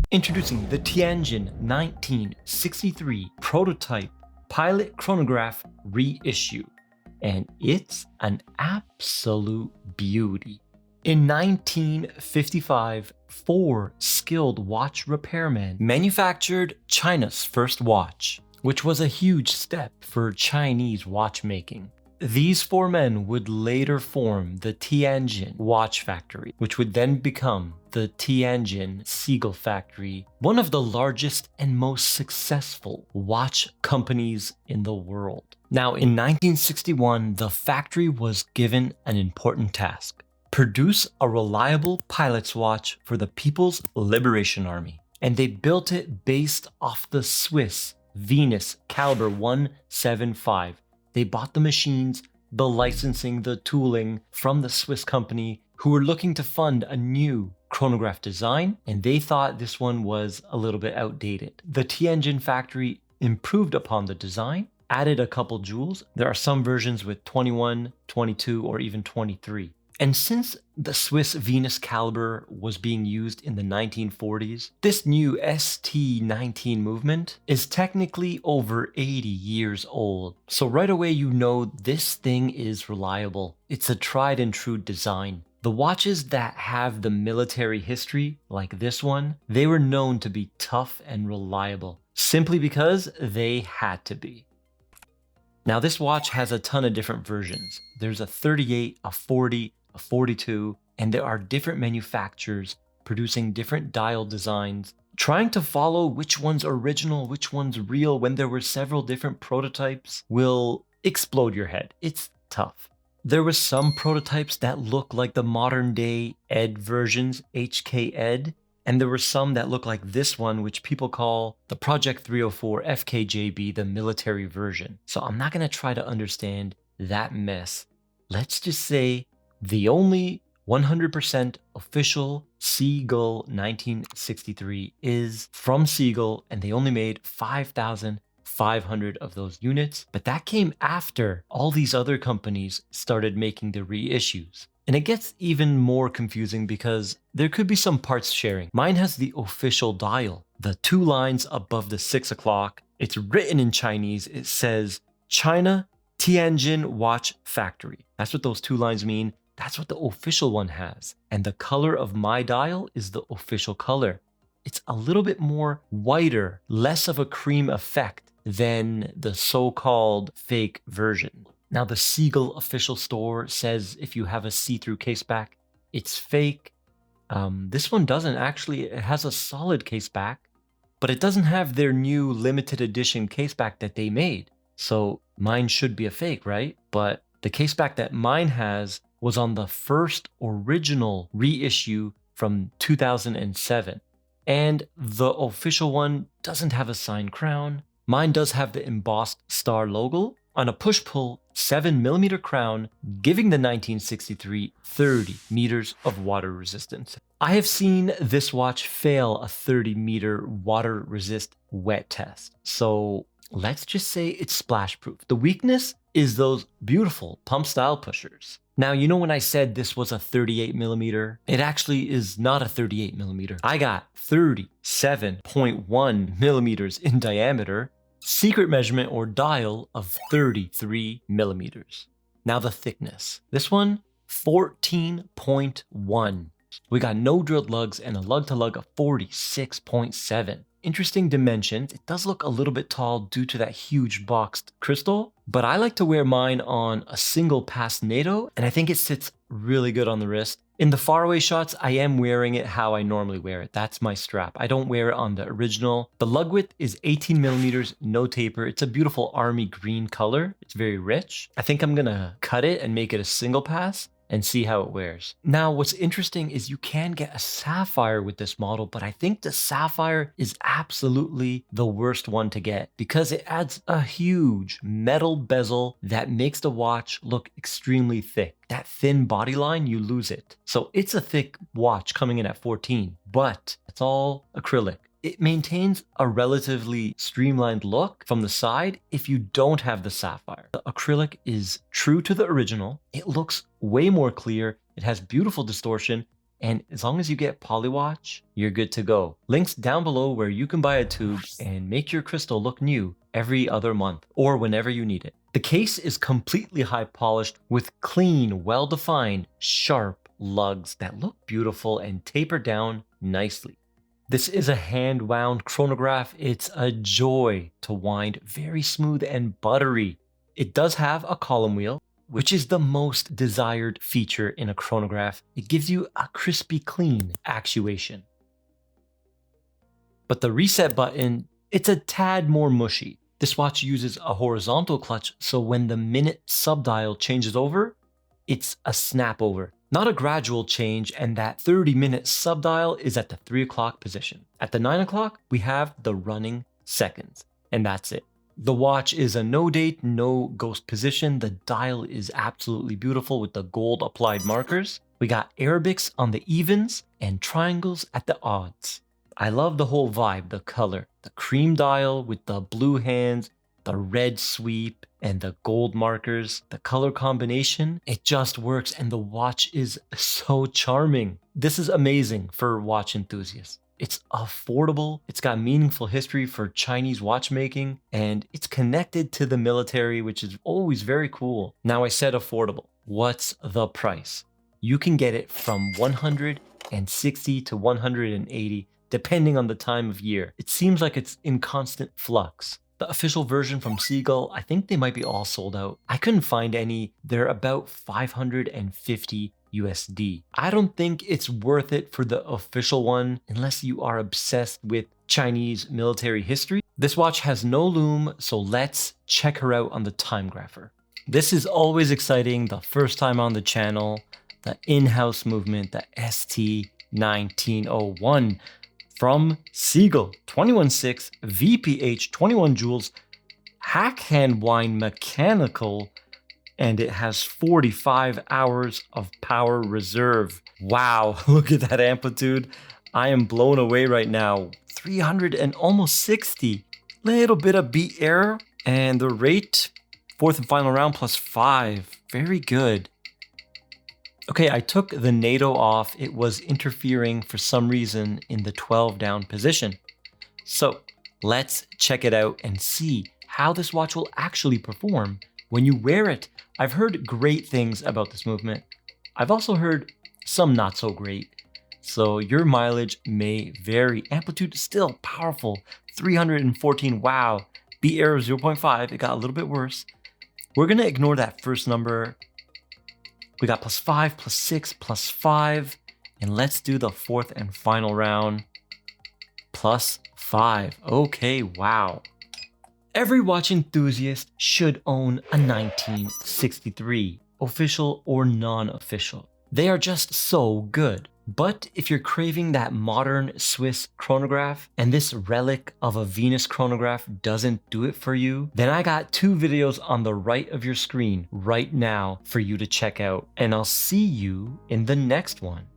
Introducing the Tianjin 1963 prototype pilot chronograph reissue, and it's an absolute beauty. In 1955, 4 skilled watch repairmen manufactured China's first watch, which was a huge step for Chinese watchmaking. These 4 men would later form the Tianjin Watch Factory, which would then become the Tianjin Seagull Factory, one of the largest and most successful watch companies in the world. Now, in 1961, the factory was given an important task: produce a reliable pilot's watch for the People's Liberation Army. And they built it based off the Swiss Venus Caliber 175. They bought the machines, the licensing, the tooling from the Swiss company who were looking to fund a new chronograph design, and they thought this one was a little bit outdated. The Tianjin factory improved upon the design, added a couple jewels. There are some versions with 21, 22, or even 23. And since the Swiss Venus Caliber was being used in the 1940s, this new ST19 movement is technically over 80 years old. So right away you know this thing is reliable. It's a tried and true design. The watches that have the military history, like this one, they were known to be tough and reliable, simply because they had to be. Now this watch has a ton of different versions. There's a 38, a 40, a 42, and there are different manufacturers producing different dial designs, trying to follow which one's original, which one's real when there were several different prototypes will explode your head. It's tough. There were some prototypes that look like the modern day ED versions, HK ED, and there were some that look like this one, which people call the Project 304 FKJB, the military version. So I'm not going to try to understand that mess. Let's just say the only 100% official Seagull 1963 is from Seagull, and they only made 5,500 of those units. But that came after all these other companies started making the reissues. And it gets even more confusing because there could be some parts sharing. Mine has the official dial, the 2 lines above the 6 o'clock. It's written in Chinese. It says China Tianjin Watch Factory. That's what those 2 lines mean. That's what the official one has. And the color of my dial is the official color. It's a little bit more whiter, less of a cream effect than the so-called fake version. Now the Seagull official store says if you have a see-through case back, it's fake. This one doesn't actually. It has a solid case back, but it doesn't have their new limited edition case back that they made. So mine should be a fake, right? But the case back that mine has was on the first original reissue from 2007. And the official one doesn't have a signed crown. Mine does have the embossed star logo on a push-pull 7mm crown, giving the 1963 30 meters of water resistance. I have seen this watch fail a 30-meter water resist wet test. So let's just say it's splash proof. The weakness is those beautiful pump style pushers. Now, you know when I said this was a 38mm, it actually is not a 38mm. I got 37.1 millimeters in diameter, secret measurement or dial of 33 millimeters. Now the thickness. This one, 14.1. We got no drilled lugs and a lug to lug of 46.7. Interesting dimensions. It does look a little bit tall due to that huge boxed crystal, but I like to wear mine on a single pass NATO, and I think it sits really good on the wrist. In the faraway shots, I am wearing it how I normally wear it. That's my strap. I don't wear it on the original. The lug width is 18 millimeters, no taper. It's a beautiful army green color. It's very rich. I think I'm gonna cut it and make it a single pass and see how it wears. Now, what's interesting is you can get a sapphire with this model, but I think the sapphire is absolutely the worst one to get because it adds a huge metal bezel that makes the watch look extremely thick. That thin body line, you lose it. So it's a thick watch coming in at 14, but it's all acrylic. It maintains a relatively streamlined look from the side if you don't have the sapphire. The acrylic is true to the original. It looks way more clear. It has beautiful distortion. And as long as you get Polywatch, you're good to go. Links down below where you can buy a tube and make your crystal look new every other month or whenever you need it. The case is completely high polished with clean, well-defined, sharp lugs that look beautiful and taper down nicely. This is a hand-wound chronograph. It's a joy to wind, very smooth and buttery. It does have a column wheel, which is the most desired feature in a chronograph. It gives you a crispy clean actuation. But the reset button, it's a tad more mushy. This watch uses a horizontal clutch, so when the minute subdial changes over, it's a snap over, not a gradual change, and that 30-minute subdial is at the 3 o'clock position. At the 9 o'clock, we have the running seconds, and that's it. The watch is a no date, no ghost position. The dial is absolutely beautiful with the gold applied markers. We got Arabics on the evens and triangles at the odds. I love the whole vibe, the color, the cream dial with the blue hands, the red sweep, and the gold markers. The color combination, it just works, and the watch is so charming. This is amazing for watch enthusiasts. It's affordable, it's got meaningful history for Chinese watchmaking, and it's connected to the military, which is always very cool. Now I said affordable. What's the price? You can get it from $160 to $180, depending on the time of year. It seems like it's in constant flux. The official version from Seagull, I think they might be all sold out. I couldn't find any. They're about $550 USD. I don't think it's worth it for the official one unless you are obsessed with Chinese military history. This watch has no loom, so let's check her out on the time grapher. This is always exciting, the first time on the channel, the in-house movement, the ST1901 from Seagull, 21.6 VPH, 21 joules, hack hand wind mechanical, and it has 45 hours of power reserve. Wow, look at that amplitude. I am blown away right now. 300 and almost 60. Little bit of beat error, and the rate, fourth and final round +5. Very good. Okay, I took the NATO off. It was interfering for some reason in the 12 down position. So let's check it out and see how this watch will actually perform when you wear it. I've heard great things about this movement. I've also heard some not so great. So your mileage may vary. Amplitude is still powerful. 314, wow. Beat error 0.5, it got a little bit worse. We're gonna ignore that first number. We got +5, +6, +5, and let's do the fourth and final round. +5, okay, wow. Every watch enthusiast should own a 1963, official or non-official. They are just so good. But if you're craving that modern Swiss chronograph and this relic of a Venus chronograph doesn't do it for you, then I got 2 videos on the right of your screen right now for you to check out. And I'll see you in the next one.